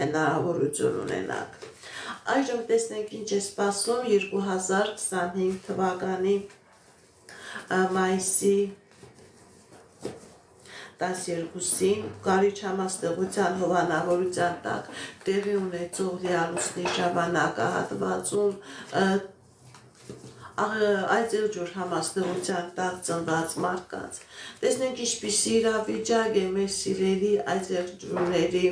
հնարավորություն ունենաք։ Այժմ տեսնենք ինչ է սպասում 2025 թվականի մայիսի 12-ին կարիճ համաստեղության հովանավորության տակ տեղի ունեցող լիալուսնի ժամանակահատվածում այծեղջուր համաստեղության տակ ծնված մարդկանց։ Տեսնենք ինչպիսի իրավիճակ է մեր սիրելի այծեղջուրների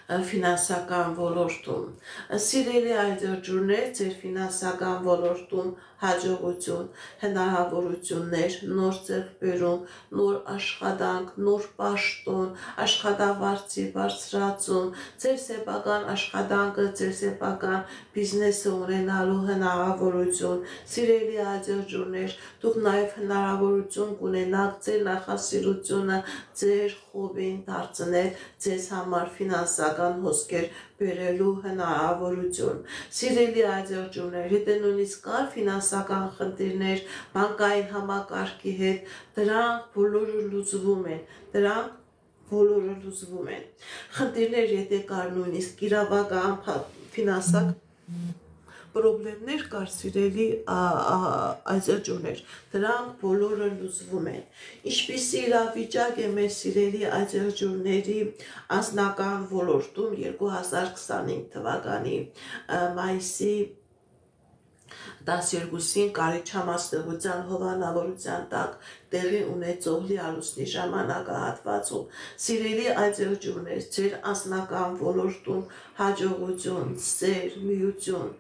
ֆինանսական ոլորտում։ Սիրելի այծեղջուրներ, ձեր ֆինանսական ոլորտում հաջողություն, հնարավորություններ, նոր ձեռքբերում, նոր աշխատանք, նոր պաշտոն, աշխատավարձի բարձրացում, ձեր սեփական աշխատանքը, ձեր սեփական բիզնեսը ունենալու հնարավորություն։ Սիրելի այծեղջուրներ, դուք նաև հնարավորություն կունենաք ձեր նախասիրությունը, ձեր խոբին դարձնել ձեզ համար ֆինանսական հոսքեր բերելու հնարավորություն։ Սիրելի այծեղջուրներ, եթե նույնիսկ կար ֆինանսական խնդիրներ բանկային համակարգի հետ, դրանք բոլորը լուծվում են։ Խնդիրներ եթե կար նույնիսկ իրավական ֆինանսական պրոբլեմներ կար, սիրելի այծեղջուրներ, դրանք բոլորը լուծվում են։ Ինչպիսի իրավիճակ է մեր սիրելի այծեղջուրների անձնական ոլորտում 2025 թվականի մայիսի 12-ին կարիճ համաստեղության հովանավորության տակ տեղի ունեցող լիալուսնի ժամանակահատվածում։ Սիրելի այծեղջուրներ, ձեր անձնական ոլորտում հաջողություն, սեր, միություն,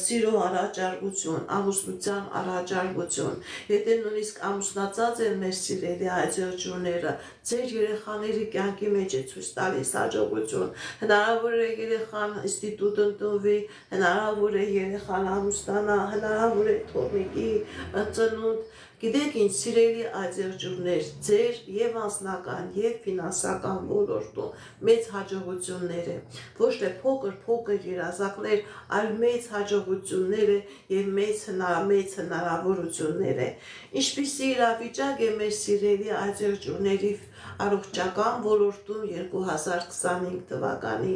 սիրո առաջարկություն, ամուսնության առաջարկություն։ Եթե նույնիսկ ամուսնացած են մեր սիրելի այծեղջուրները, ձեր երեխաների կյանքի մեջ է ցույց տալիս հաջողություն։ Հնարավոր է երեխան ինստիտուտ ընդունվի, հնարավոր է երեխան ամուսնանա, հնարավոր է թոռնիկի ծնունդ։ Գիտեք ինչ, սիրելի այծեղջուրներ, ձեր եւ անձնական եւ ֆինանսական ոլորտում մեծ հաջողություններ է, ոչ թե փոքր երազանքներ, այլ մեծ հաջողություններ է եւ մեծ հնարավորություններ է։ Ինչպիսի իրավիճակ է մեր սիրելի այծեղջուրների առողջական ոլորտում 2025 թվականի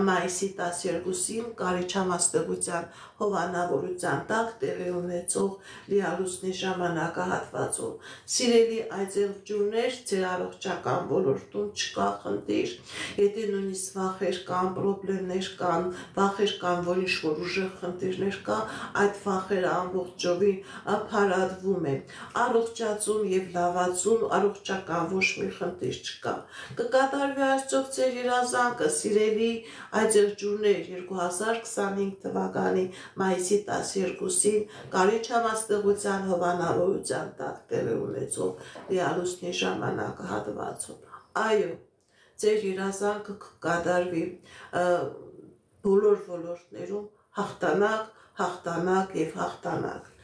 մայիսի 12-ին կարիճ համաստեղության հովանավորության տակ տեղի ունեցող լիալուսնի ժամանակահատվածում։ Սիրելի այծեղջուրներ, ձեր առողջական ոլորտում չկա խնդիր։ Եթե նույնիսկ վախեր կան, պրոբլեմներ կան, վախեր կան, որ ինչ-որ ուժեղ խնդիրներ կա, այդ վախերը ամբողջովին փարատվում են։ Առողջացում եւ լավացում առողջական ոչ մի խնդիր չկա։ Կկատարվի արդյոք ձեր երազանքը, սիրելի այծեղջուրներ, 2025 թվականի մայիսի 12-ին կարիճ համաստեղության հովանավորության տակ տեղի ունեցող լիալուսնի ժամանակահատվածում։ Այո, ձեր երազանքը կկատարվի բոլոր ոլորտներում հաղթանակ եւ հաղթանակ։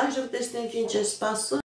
Այժմ տեսնենք ինչ է սպասում